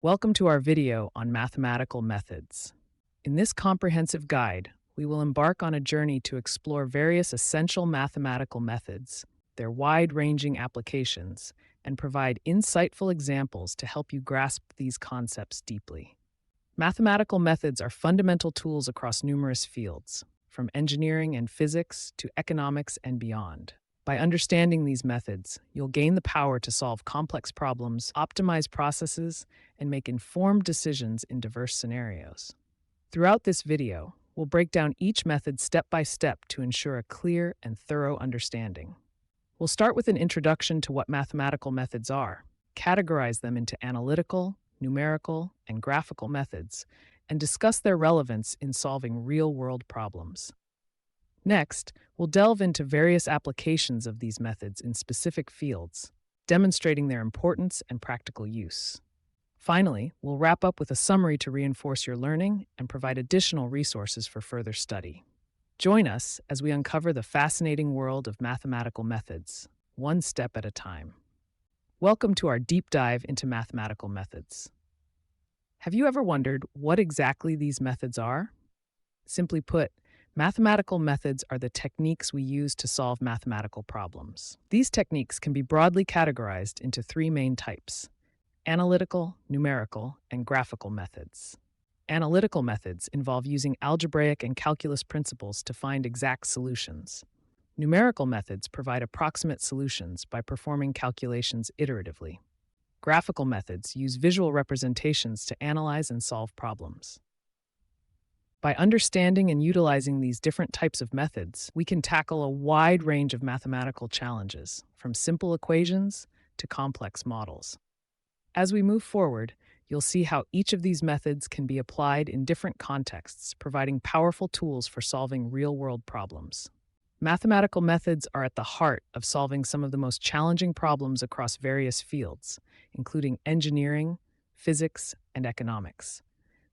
Welcome to our video on mathematical methods. In this comprehensive guide, we will embark on a journey to explore various essential mathematical methods, their wide-ranging applications, and provide insightful examples to help you grasp these concepts deeply. Mathematical methods are fundamental tools across numerous fields, from engineering and physics to economics and beyond. By understanding these methods, you'll gain the power to solve complex problems, optimize processes, and make informed decisions in diverse scenarios. Throughout this video, we'll break down each method step by step to ensure a clear and thorough understanding. We'll start with an introduction to what mathematical methods are, categorize them into analytical, numerical, and graphical methods, and discuss their relevance in solving real-world problems. Next, we'll delve into various applications of these methods in specific fields, demonstrating their importance and practical use. Finally, we'll wrap up with a summary to reinforce your learning and provide additional resources for further study. Join us as we uncover the fascinating world of mathematical methods, one step at a time. Welcome to our deep dive into mathematical methods. Have you ever wondered what exactly these methods are? Simply put, mathematical methods are the techniques we use to solve mathematical problems. These techniques can be broadly categorized into three main types: analytical, numerical, and graphical methods. Analytical methods involve using algebraic and calculus principles to find exact solutions. Numerical methods provide approximate solutions by performing calculations iteratively. Graphical methods use visual representations to analyze and solve problems. By understanding and utilizing these different types of methods, we can tackle a wide range of mathematical challenges, from simple equations to complex models. As we move forward, you'll see how each of these methods can be applied in different contexts, providing powerful tools for solving real-world problems. Mathematical methods are at the heart of solving some of the most challenging problems across various fields, including engineering, physics, and economics.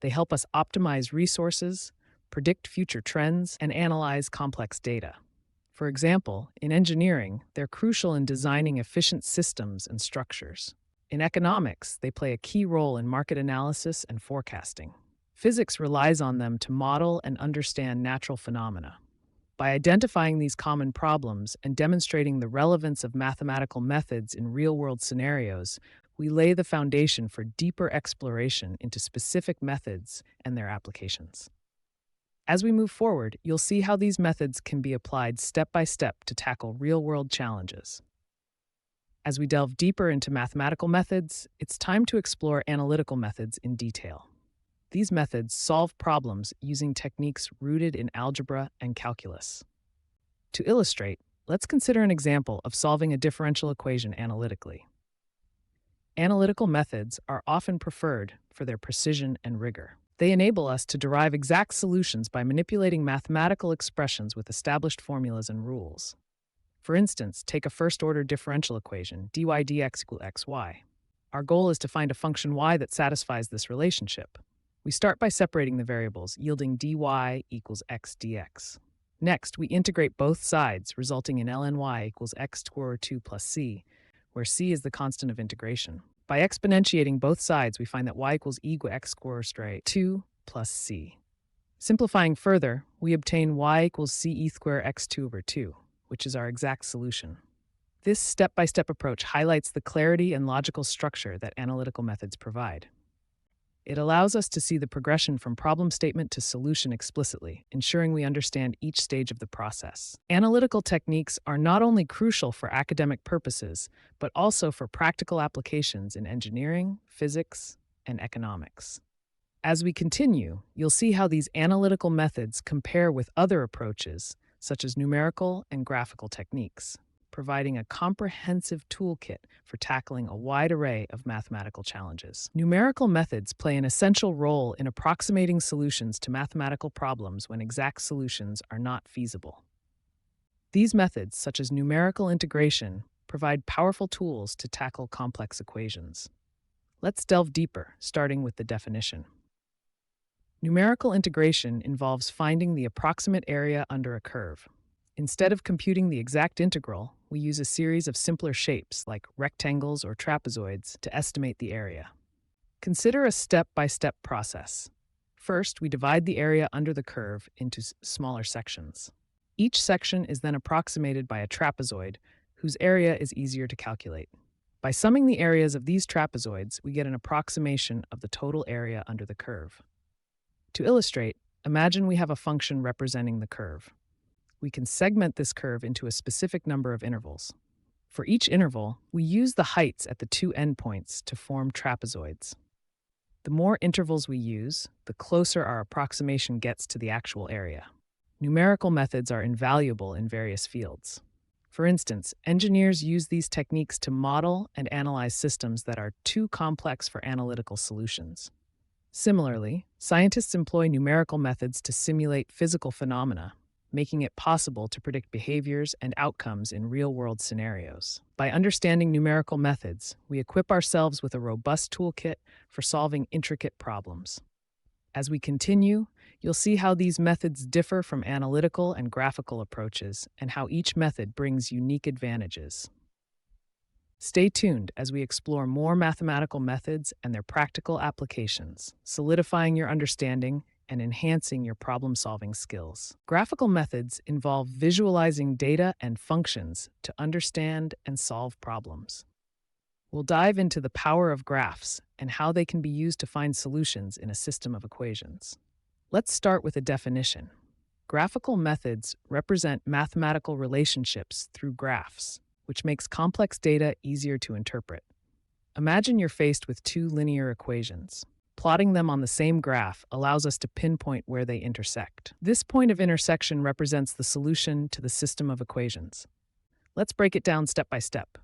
They help us optimize resources, predict future trends, and analyze complex data. For example, in engineering, they're crucial in designing efficient systems and structures. In economics, they play a key role in market analysis and forecasting. Physics relies on them to model and understand natural phenomena. By identifying these common problems and demonstrating the relevance of mathematical methods in real-world scenarios, we lay the foundation for deeper exploration into specific methods and their applications. As we move forward, you'll see how these methods can be applied step by step to tackle real-world challenges. As we delve deeper into mathematical methods, it's time to explore analytical methods in detail. These methods solve problems using techniques rooted in algebra and calculus. To illustrate, let's consider an example of solving a differential equation analytically. Analytical methods are often preferred for their precision and rigor. They enable us to derive exact solutions by manipulating mathematical expressions with established formulas and rules. For instance, take a first-order differential equation, dy dx equals xy. Our goal is to find a function y that satisfies this relationship. We start by separating the variables, yielding dy equals x dx. Next, we integrate both sides, resulting in ln equals x to the power 2 plus c, where c is the constant of integration. By exponentiating both sides, we find that y equals e to x squared 2 plus c. Simplifying further, we obtain y equals ce squared x2 over 2, which is our exact solution. This step-by-step approach highlights the clarity and logical structure that analytical methods provide. It allows us to see the progression from problem statement to solution explicitly, ensuring we understand each stage of the process. Analytical techniques are not only crucial for academic purposes, but also for practical applications in engineering, physics, and economics. As we continue, you'll see how these analytical methods compare with other approaches, such as numerical and graphical techniques, providing a comprehensive toolkit for tackling a wide array of mathematical challenges. Numerical methods play an essential role in approximating solutions to mathematical problems when exact solutions are not feasible. These methods, such as numerical integration, provide powerful tools to tackle complex equations. Let's delve deeper, starting with the definition. Numerical integration involves finding the approximate area under a curve. Instead of computing the exact integral, we use a series of simpler shapes like rectangles or trapezoids to estimate the area. Consider a step-by-step process. First, we divide the area under the curve into smaller sections. Each section is then approximated by a trapezoid, whose area is easier to calculate. By summing the areas of these trapezoids, we get an approximation of the total area under the curve. To illustrate, imagine we have a function representing the curve. We can segment this curve into a specific number of intervals. For each interval, we use the heights at the two endpoints to form trapezoids. The more intervals we use, the closer our approximation gets to the actual area. Numerical methods are invaluable in various fields. For instance, engineers use these techniques to model and analyze systems that are too complex for analytical solutions. Similarly, scientists employ numerical methods to simulate physical phenomena, making it possible to predict behaviors and outcomes in real-world scenarios. By understanding numerical methods, we equip ourselves with a robust toolkit for solving intricate problems. As we continue, you'll see how these methods differ from analytical and graphical approaches and how each method brings unique advantages. Stay tuned as we explore more mathematical methods and their practical applications, solidifying your understanding and enhancing your problem-solving skills. Graphical methods involve visualizing data and functions to understand and solve problems. We'll dive into the power of graphs and how they can be used to find solutions in a system of equations. Let's start with a definition. Graphical methods represent mathematical relationships through graphs, which makes complex data easier to interpret. Imagine you're faced with two linear equations. Plotting them on the same graph allows us to pinpoint where they intersect. This point of intersection represents the solution to the system of equations. Let's break it down step by step.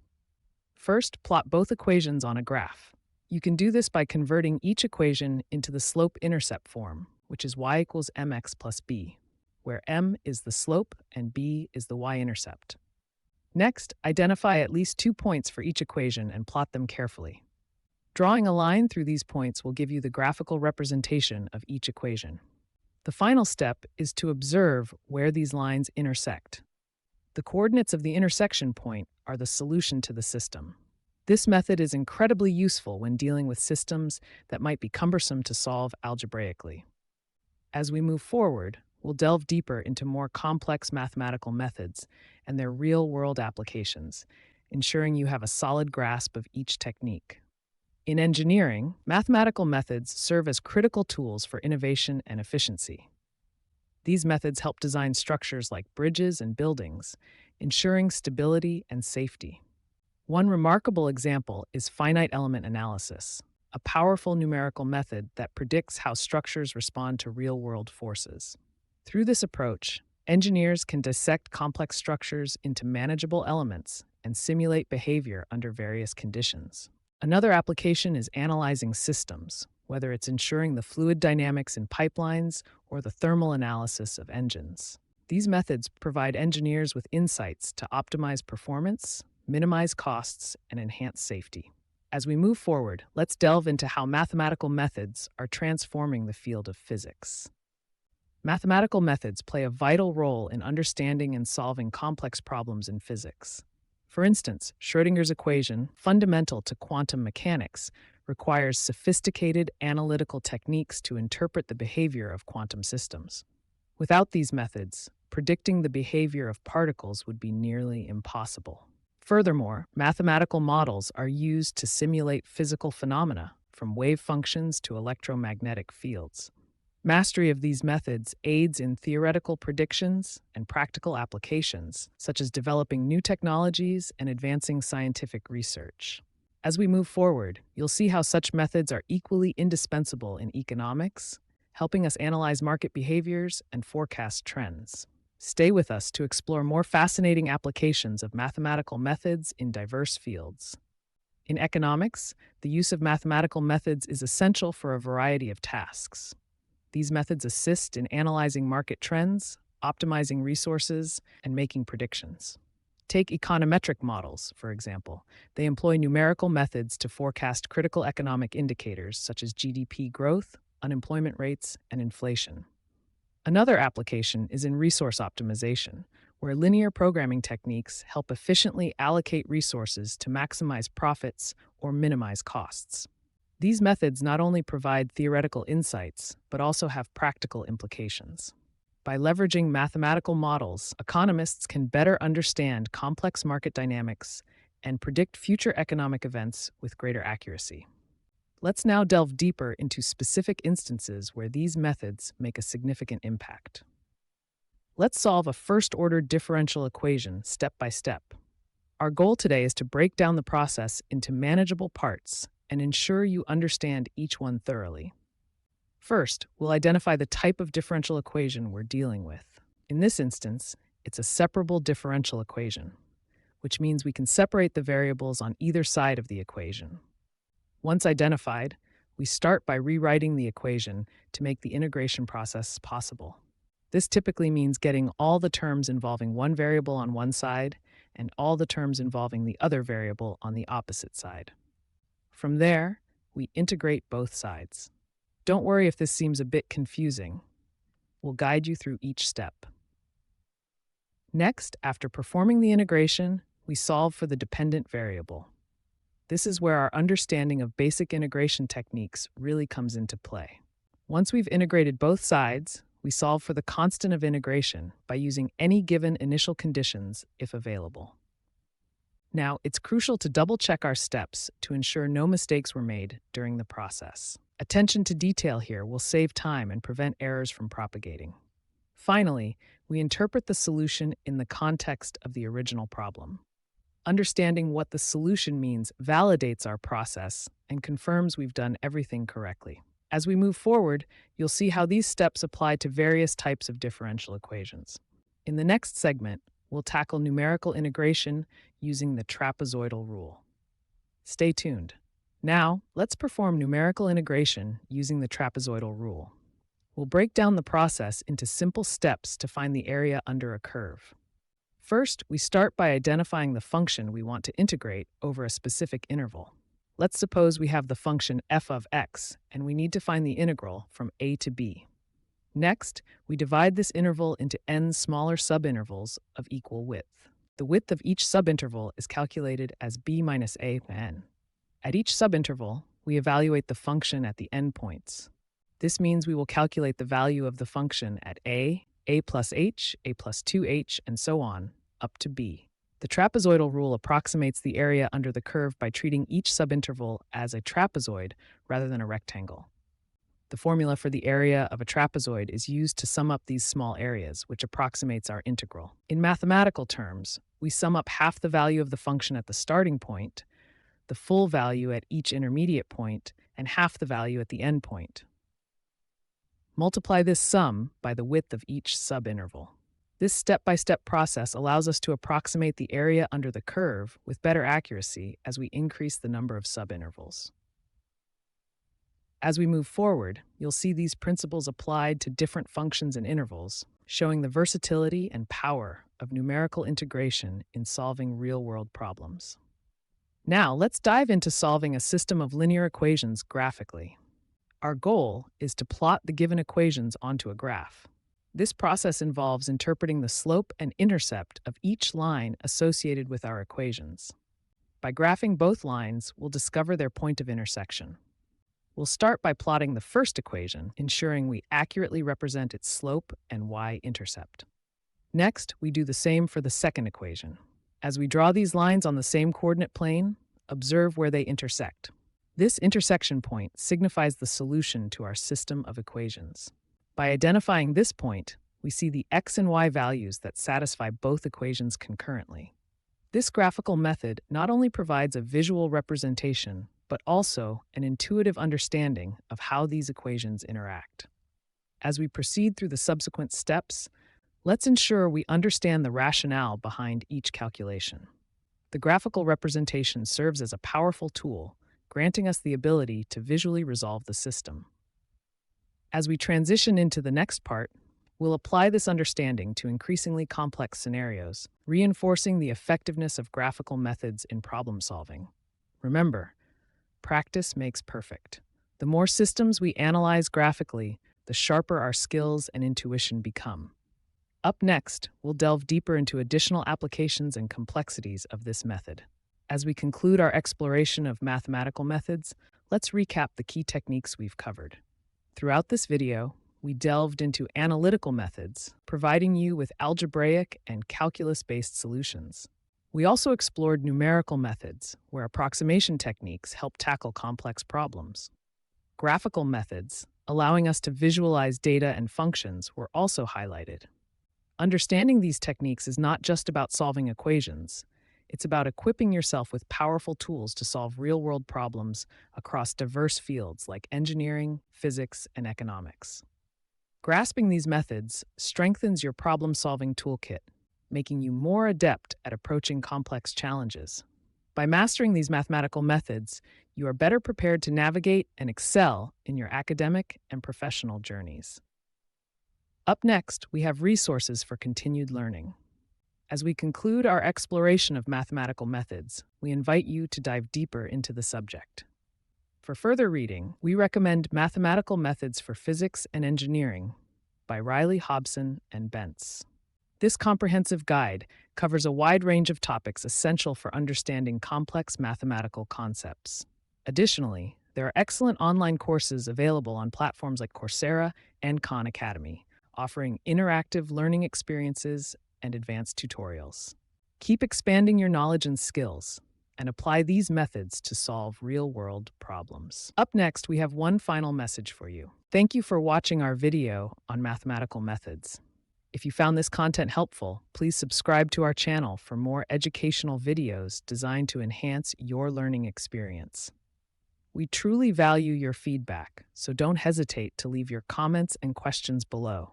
First, plot both equations on a graph. You can do this by converting each equation into the slope-intercept form, which is y equals mx plus b, where m is the slope and b is the y-intercept. Next, identify at least 2 points for each equation and plot them carefully. Drawing a line through these points will give you the graphical representation of each equation. The final step is to observe where these lines intersect. The coordinates of the intersection point are the solution to the system. This method is incredibly useful when dealing with systems that might be cumbersome to solve algebraically. As we move forward, we'll delve deeper into more complex mathematical methods and their real-world applications, ensuring you have a solid grasp of each technique. In engineering, mathematical methods serve as critical tools for innovation and efficiency. These methods help design structures like bridges and buildings, ensuring stability and safety. One remarkable example is finite element analysis, a powerful numerical method that predicts how structures respond to real-world forces. Through this approach, engineers can dissect complex structures into manageable elements and simulate behavior under various conditions. Another application is analyzing systems, whether it's ensuring the fluid dynamics in pipelines or the thermal analysis of engines. These methods provide engineers with insights to optimize performance, minimize costs, and enhance safety. As we move forward, let's delve into how mathematical methods are transforming the field of physics. Mathematical methods play a vital role in understanding and solving complex problems in physics. For instance, Schrödinger's equation, fundamental to quantum mechanics, requires sophisticated analytical techniques to interpret the behavior of quantum systems. Without these methods, predicting the behavior of particles would be nearly impossible. Furthermore, mathematical models are used to simulate physical phenomena, from wave functions to electromagnetic fields. Mastery of these methods aids in theoretical predictions and practical applications, such as developing new technologies and advancing scientific research. As we move forward, you'll see how such methods are equally indispensable in economics, helping us analyze market behaviors and forecast trends. Stay with us to explore more fascinating applications of mathematical methods in diverse fields. In economics, the use of mathematical methods is essential for a variety of tasks. These methods assist in analyzing market trends, optimizing resources, and making predictions. Take econometric models, for example. They employ numerical methods to forecast critical economic indicators such as GDP growth, unemployment rates, and inflation. Another application is in resource optimization, where linear programming techniques help efficiently allocate resources to maximize profits or minimize costs. These methods not only provide theoretical insights, but also have practical implications. By leveraging mathematical models, economists can better understand complex market dynamics and predict future economic events with greater accuracy. Let's now delve deeper into specific instances where these methods make a significant impact. Let's solve a first-order differential equation step by step. Our goal today is to break down the process into manageable parts and ensure you understand each one thoroughly. First, we'll identify the type of differential equation we're dealing with. In this instance, it's a separable differential equation, which means we can separate the variables on either side of the equation. Once identified, we start by rewriting the equation to make the integration process possible. This typically means getting all the terms involving one variable on one side and all the terms involving the other variable on the opposite side. From there, we integrate both sides. Don't worry if this seems a bit confusing. We'll guide you through each step. Next, after performing the integration, we solve for the dependent variable. This is where our understanding of basic integration techniques really comes into play. Once we've integrated both sides, we solve for the constant of integration by using any given initial conditions if available. Now, it's crucial to double-check our steps to ensure no mistakes were made during the process. Attention to detail here will save time and prevent errors from propagating. Finally, we interpret the solution in the context of the original problem. Understanding what the solution means validates our process and confirms we've done everything correctly. As we move forward, you'll see how these steps apply to various types of differential equations. In the next segment, we'll tackle numerical integration using the trapezoidal rule. Stay tuned. Now, let's perform numerical integration using the trapezoidal rule. We'll break down the process into simple steps to find the area under a curve. First, we start by identifying the function we want to integrate over a specific interval. Let's suppose we have the function f of x, and we need to find the integral from a to b. Next, we divide this interval into n smaller subintervals of equal width. The width of each subinterval is calculated as b minus a n. At each subinterval, we evaluate the function at the endpoints. This means we will calculate the value of the function at a plus h, a plus 2h, and so on, up to b. The trapezoidal rule approximates the area under the curve by treating each subinterval as a trapezoid rather than a rectangle. The formula for the area of a trapezoid is used to sum up these small areas, which approximates our integral. In mathematical terms, we sum up half the value of the function at the starting point, the full value at each intermediate point, and half the value at the end point. Multiply this sum by the width of each subinterval. This step-by-step process allows us to approximate the area under the curve with better accuracy as we increase the number of subintervals. As we move forward, you'll see these principles applied to different functions and intervals, showing the versatility and power of numerical integration in solving real-world problems. Now, let's dive into solving a system of linear equations graphically. Our goal is to plot the given equations onto a graph. This process involves interpreting the slope and intercept of each line associated with our equations. By graphing both lines, we'll discover their point of intersection. We'll start by plotting the first equation, ensuring we accurately represent its slope and y-intercept. Next, we do the same for the second equation. As we draw these lines on the same coordinate plane, observe where they intersect. This intersection point signifies the solution to our system of equations. By identifying this point, we see the x and y values that satisfy both equations concurrently. This graphical method not only provides a visual representation, but also an intuitive understanding of how these equations interact. As we proceed through the subsequent steps, let's ensure we understand the rationale behind each calculation. The graphical representation serves as a powerful tool, granting us the ability to visually resolve the system. As we transition into the next part, we'll apply this understanding to increasingly complex scenarios, reinforcing the effectiveness of graphical methods in problem solving. Remember, practice makes perfect. The more systems we analyze graphically, the sharper our skills and intuition become. Up next, we'll delve deeper into additional applications and complexities of this method. As we conclude our exploration of mathematical methods, Let's recap the key techniques we've covered. Throughout this video, we delved into analytical methods, providing you with algebraic and calculus-based solutions. We also explored numerical methods, where approximation techniques help tackle complex problems. Graphical methods, allowing us to visualize data and functions, were also highlighted. Understanding these techniques is not just about solving equations. It's about equipping yourself with powerful tools to solve real-world problems across diverse fields like engineering, physics, and economics. Grasping these methods strengthens your problem-solving toolkit, making you more adept at approaching complex challenges. By mastering these mathematical methods, you are better prepared to navigate and excel in your academic and professional journeys. Up next, we have resources for continued learning. As we conclude our exploration of mathematical methods, we invite you to dive deeper into the subject. For further reading, we recommend Mathematical Methods for Physics and Engineering by Riley Hobson and Bentz. This comprehensive guide covers a wide range of topics essential for understanding complex mathematical concepts. Additionally, there are excellent online courses available on platforms like Coursera and Khan Academy, offering interactive learning experiences and advanced tutorials. Keep expanding your knowledge and skills, and apply these methods to solve real-world problems. Up next, we have one final message for you. Thank you for watching our video on mathematical methods. If you found this content helpful, please subscribe to our channel for more educational videos designed to enhance your learning experience. We truly value your feedback, so don't hesitate to leave your comments and questions below.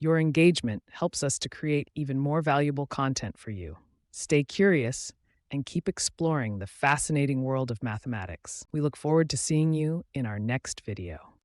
Your engagement helps us to create even more valuable content for you. Stay curious and keep exploring the fascinating world of mathematics. We look forward to seeing you in our next video.